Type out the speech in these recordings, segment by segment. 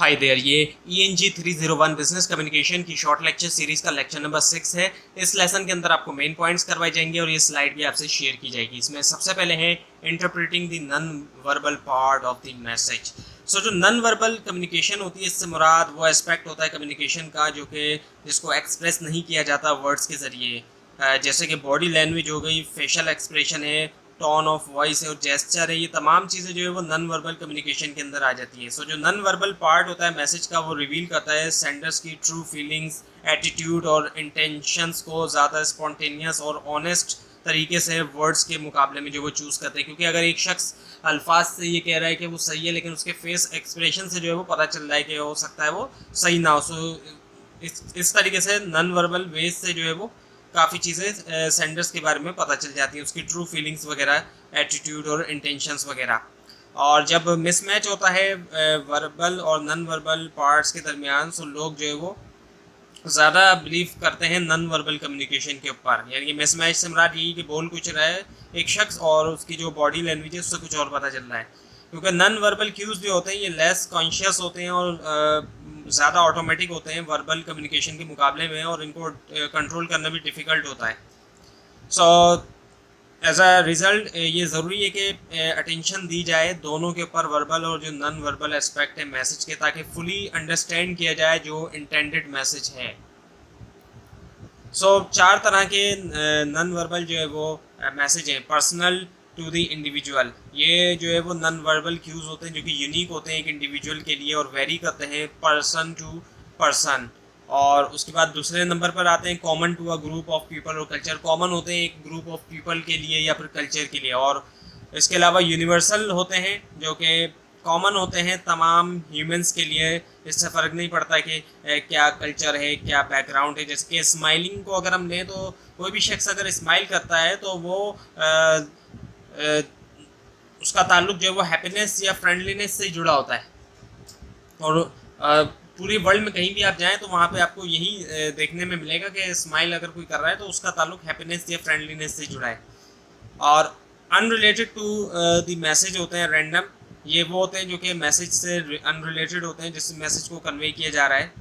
Hi there, ये ENG 301 business communication की short lecture series का लेक्चर नंबर 6 है। इस लेसन के अंदर आपको मेन पॉइंट्स करवाए जाएंगे और ये स्लाइड भी आपसे शेयर की जाएगी। इसमें सबसे पहले है interpreting the non verbal part of the message. जो नॉन वर्बल कम्युनिकेशन होती है, इससे मुराद वो एस्पेक्ट होता है कम्युनिकेशन का जिसको एक्सप्रेस नहीं किया जाता वर्ड्स के ज़रिए, जैसे कि बॉडी लैंग्वेज हो गई, फेशियल एक्सप्रेशन है, टोन ऑफ वॉइस है और जेस्चर है। ये तमाम चीज़ें जो है वो नॉन वर्बल कम्युनिकेशन के अंदर आ जाती है। जो नॉन वर्बल पार्ट होता है मैसेज का, वो रिवील करता है सेंडर्स की ट्रू फीलिंग्स, एटीट्यूड और इंटेंशंस को ज़्यादा स्पॉन्टेनियस और ऑनेस्ट तरीके से वर्ड्स के मुकाबले में जो वो चूज़ करते हैं। क्योंकि अगर एक शख्स अल्फाज से ये कह रहा है कि वो सही है, लेकिन उसके फेस एक्सप्रेशन से जो है वो पता चल रहा है कि हो सकता है वो सही ना हो। इस तरीके से नॉन वर्बल वेज से जो है वो काफ़ी चीज़ें सेंडर्स के बारे में पता चल जाती हैं, उसकी ट्रू फीलिंग्स वगैरह, एटीट्यूड और इंटेंशंस वगैरह। और जब मिसमैच होता है वर्बल और नॉन वर्बल पार्ट्स के दरमियान, तो लोग जो है वो ज़्यादा बिलीव करते हैं नॉन वर्बल कम्युनिकेशन के ऊपर। यानी कि मिसमैच से मुराद यही कि बोल कुछ रहा है एक शख्स और उसकी जो बॉडी लैंग्वेज है उससे कुछ और पता चल रहा है। क्योंकि नॉन वर्बल क्यूज़ जो होते हैं ये लेस कॉन्शियस होते हैं और ज़्यादा ऑटोमेटिक होते हैं वर्बल कम्युनिकेशन के मुकाबले में, और इनको कंट्रोल करना भी डिफ़िकल्ट होता है। एज अ रिज़ल्ट ये ज़रूरी है कि अटेंशन दी जाए दोनों के ऊपर, वर्बल और जो नॉन वर्बल एस्पेक्ट है मैसेज के, ताकि फुली अंडरस्टैंड किया जाए जो इंटेंडेड मैसेज है। चार तरह के नॉन वर्बल जो है वो मैसेज हैं। पर्सनल टू द इंडिविजुअल, ये जो है वो नॉन वर्बल क्यूज़ होते हैं जो कि यूनिक होते हैं एक इंडिविजुअल के लिए और वेरी करते हैं पर्सन टू पर्सन। और उसके बाद दूसरे नंबर पर आते हैं common to a group of people और कल्चर। कॉमन होते हैं एक ग्रुप ऑफ पीपल के लिए या फिर कल्चर के लिए। और इसके अलावा यूनिवर्सल होते हैं जो कि कॉमन होते हैं तमाम ह्यूमंस के लिए। इससे फ़र्क नहीं पड़ता कि क्या कल्चर है, क्या बैकग्राउंड है। जैसे कि स्माइलिंग को अगर हम लें तो कोई भी शख्स अगर स्माइल करता है तो वो उसका ताल्लुक जो है वो हैप्पीनेस या फ्रेंडलीनेस से जुड़ा होता है। और पूरे वर्ल्ड में कहीं भी आप जाएं तो वहाँ पे आपको यही देखने में मिलेगा कि स्माइल अगर कोई कर रहा है तो उसका ताल्लुक हैप्पीनेस या फ्रेंडलीनेस से जुड़ा है। और अनरिलेटेड टू द मैसेज होते हैं रैंडम, ये वो होते हैं जो कि मैसेज से अनरिलेटेड होते हैं, जिस मैसेज को कन्वे किया जा रहा है।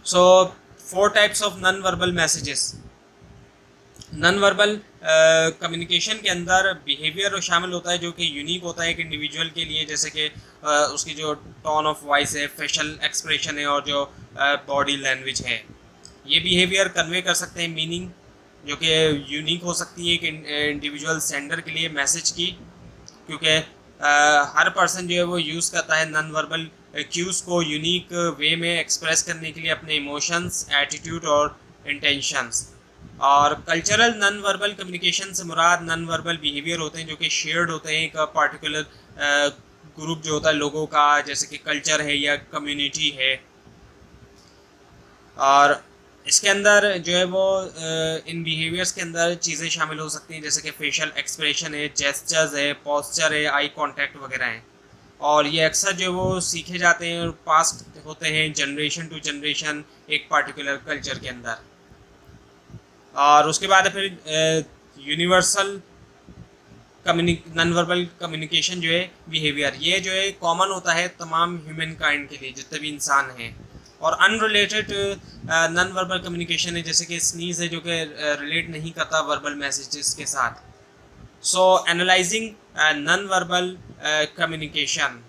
4 types of non verbal messages. Non verbal communication के अंदर बिहेवियर शामिल होता है जो कि यूनिक होता है एक इंडिविजुअल के लिए, जैसे कि उसकी जो टोन ऑफ वॉइस है, फेशियल एक्सप्रेशन है और जो बॉडी लैंग्वेज है। ये बिहेवियर कन्वे कर सकते हैं मीनिंग जो कि यूनिक हो सकती है एक इंडिविजुअल सेंडर के लिए मैसेज की। क्योंकि हर पर्सन जो है वो यूज़ करता है नॉन वर्बल क्यूज़ को यूनिक वे में एक्सप्रेस करने के लिए अपने इमोशंस, एटीट्यूड और इंटेंशंस। और कल्चरल नॉन वर्बल कम्युनिकेशन से मुराद नॉन वर्बल बिहेवियर होते हैं जो कि शेयर्ड होते हैं एक पार्टिकुलर ग्रुप जो होता है लोगों का, जैसे कि कल्चर है या कम्युनिटी है। और इसके अंदर जो है वो इन बिहेवियर्स के अंदर चीज़ें शामिल हो सकती हैं जैसे कि फेशियल एक्सप्रेशन है, जेस्चर्स है, पोस्चर है, आई कांटेक्ट वगैरह हैं। और ये अक्सर जो वो सीखे जाते हैं और पास होते हैं जनरेशन टू जनरेशन एक पार्टिकुलर कल्चर के अंदर। और उसके बाद फिर यूनिवर्सल नॉन वर्बल कम्युनिकेशन जो है बिहेवियर, ये जो है कॉमन होता है तमाम ह्यूमन काइंड के लिए जितने भी इंसान हैं। और अनरिलेटेड नॉन वर्बल कम्युनिकेशन है जैसे कि स्नीज है जो कि रिलेट नहीं करता वर्बल मैसेजेस के साथ। Analysing non verbal communication.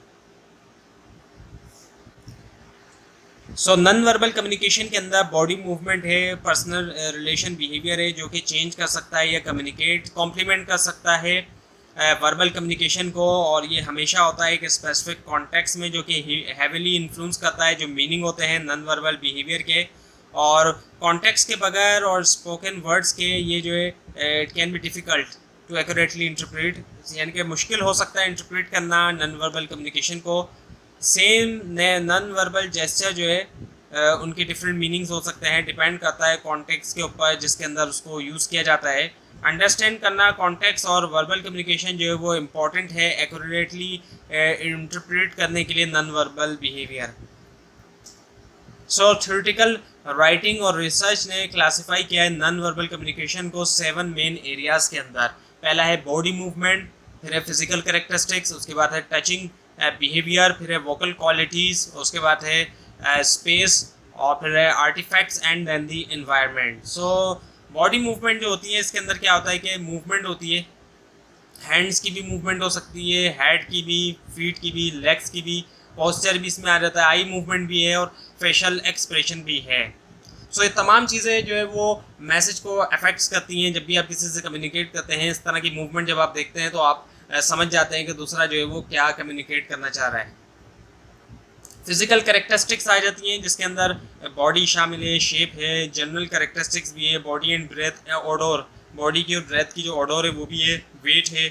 Non verbal communication के अंदर बॉडी मूवमेंट है, पर्सनल रिलेशन बिहेवियर है जो कि चेंज कर सकता है या कॉम्प्लीमेंट कर सकता है वर्बल कम्युनिकेशन को। और ये हमेशा होता है एक स्पेसिफिक कॉन्टेक्स्ट में जो कि हैविली इन्फ्लुएंस करता है जो मीनिंग होते हैं नॉन वर्बल बिहेवियर के। और कॉन्टेक्स्ट के बगैर और स्पोकन वर्ड्स के ये जो है it can be difficult to accurately interpret, यानी कि मुश्किल हो सकता है इंटरप्रेट करना नॉन वर्बल कम्युनिकेशन को। सेम नॉन वर्बल जेस्चर जो है उनके डिफरेंट मीनिंग्स हो सकते हैं, डिपेंड करता है कॉन्टेक्स्ट के ऊपर जिसके अंदर उसको यूज़ किया जाता है। अंडरस्टैंड करना कॉन्टेक्स्ट और वर्बल कम्युनिकेशन जो है वो इम्पॉर्टेंट है एक्यूरेटली इंटरप्रेट करने के लिए non verbal behaviour. Theoretical writing और रिसर्च ने क्लासिफाई किया है नॉन वर्बल कम्युनिकेशन को 7 मेन एरियाज़ के अंदर। पहला है बॉडी मूवमेंट, फिर है फिजिकल कैरेक्टरिस्टिक्स, उसके बाद है टचिंग बिहेवियर, फिर है वोकल क्वालिटीज़, उसके बाद है स्पेस, और फिर है artifacts and then the environment. So body movement जो होती है इसके अंदर क्या होता है कि मूवमेंट होती है, हैंड्स की भी मूवमेंट हो सकती है, हेड की भी, फीट की भी, लेग्स की भी, पोस्चर भी इसमें आ जाता है, आई मूवमेंट भी है और फेशियल एक्सप्रेशन भी है। सो ये तमाम चीज़ें जो है वो मैसेज को अफेक्ट्स करती हैं। जब भी आप किसी से कम्युनिकेट करते हैं, इस तरह की मूवमेंट जब आप देखते हैं तो आप समझ जाते हैं कि दूसरा जो है वो क्या कम्युनिकेट करना चाह रहा है। फिजिकल कैरेक्टरिस्टिक्स आ जाती हैं जिसके अंदर बॉडी शामिल है, शेप है, जनरल कैरेक्टरिस्टिक्स भी है, body and breath, odour, body की और ब्रेथ की जो ओडोर है वो भी है, वेट है,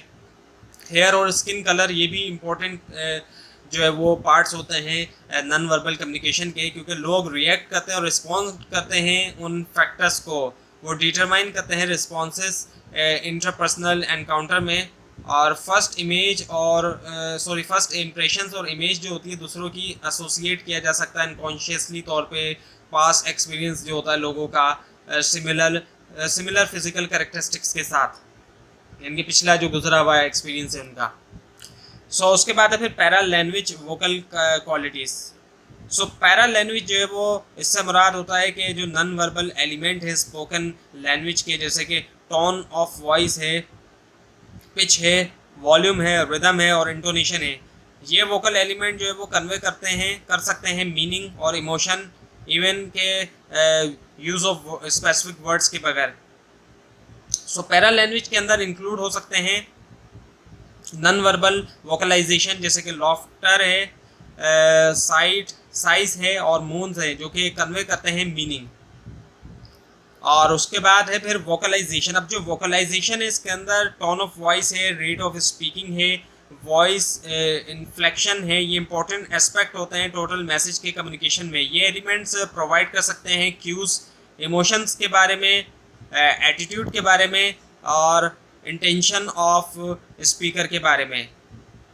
हेयर और स्किन कलर, ये भी इम्पोर्टेंट जो है वो पार्ट्स होते हैं नॉन वर्बल कम्युनिकेशन के, क्योंकि लोग रिएक्ट करते हैं और रिस्पॉन्स करते हैं उन फैक्टर्स को, वो डिटरमाइन करते हैं रिस्पॉन्सेस इंटरपर्सनल एनकाउंटर में। और फर्स्ट इम्प्रेशंस और इमेज जो होती है दूसरों की एसोसिएट किया जा सकता है अनकॉन्शियसली तौर पे पास्ट एक्सपीरियंस जो होता है लोगों का सिमिलर फिजिकल कैरेक्टरिस्टिक्स के साथ, यानी पिछला जो गुजरा हुआ एक्सपीरियंस है उनका। सो उसके बाद है फिर पैरा लैंग्वेज वोकल क्वालिटीज़। सो पैरा लैंग्वेज जो है वो इससे मुराद होता है कि जो नॉन वर्बल एलिमेंट है स्पोकन लैंग्वेज के, जैसे कि टोन ऑफ वॉइस है, पिच है, वॉल्यूम है, रिदम है और इंटोनेशन है, ये वोकल एलिमेंट जो है वो कन्वे कर सकते हैं मीनिंग और इमोशन, इवन के यूज़ ऑफ स्पेसिफिक वर्ड्स के बगैर। सो पैरा लैंग्वेज के अंदर इंक्लूड हो सकते हैं नॉन वर्बल वोकलाइजेशन, जैसे कि लॉफ्टर है, साइज है और मून्स है, जो कि कन्वे करते हैं मीनिंग। और उसके बाद है फिर वोकलाइजेशन। अब जो वोकलाइजेशन है इसके अंदर टोन ऑफ वॉइस है, रेट ऑफ स्पीकिंग है, वॉइस इन्फ्लेक्शन है, ये इंपॉर्टेंट एस्पेक्ट होते हैं टोटल मैसेज के कम्युनिकेशन में। ये एलिमेंट्स प्रोवाइड कर सकते हैं क्यूज, इमोशंस के बारे में, एटीट्यूड के बारे में और इंटेंशन ऑफ स्पीकर के बारे में।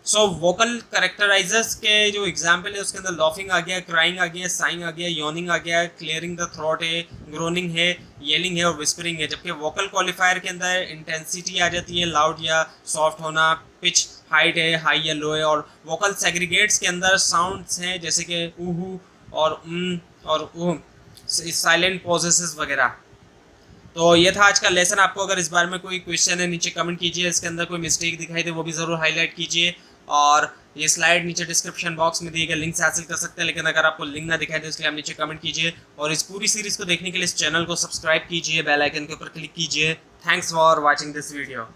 सो वोकल करेक्टराइजर्स के जो एग्जाम्पल है उसके अंदर लॉफिंग आ गया, क्राइंग आ गया, साइंग आ गया, यॉनिंग आ गया, क्लियरिंग द थ्रोट है, ग्रोनिंग है, येलिंग है और विस्परिंग है। जबकि वोकल क्वालिफायर के अंदर इंटेंसिटी आ जाती है, लाउड या सॉफ्ट होना, पिच हाइट है, हाई या लो है। और वोकल सेग्रीगेट्स के अंदर साउंड्स हैं जैसे कि ऊहू और साइलेंट पॉजेसेस वगैरह। तो ये था आज का लेसन। आपको अगर इस बारे में कोई क्वेश्चन है नीचे कमेंट कीजिए, इसके अंदर कोई मिस्टेक दिखाई दे वो भी ज़रूर हाईलाइट कीजिए। और ये स्लाइड नीचे डिस्क्रिप्शन बॉक्स में दिए गए लिंक से हासिल कर सकते हैं, लेकिन अगर आपको लिंक ना दिखाई दे इसलिए आप नीचे कमेंट कीजिए। और इस पूरी सीरीज़ को देखने के लिए इस चैनल को सब्सक्राइब कीजिए, बेल आइकन के ऊपर क्लिक कीजिए। Thanks for watching this video.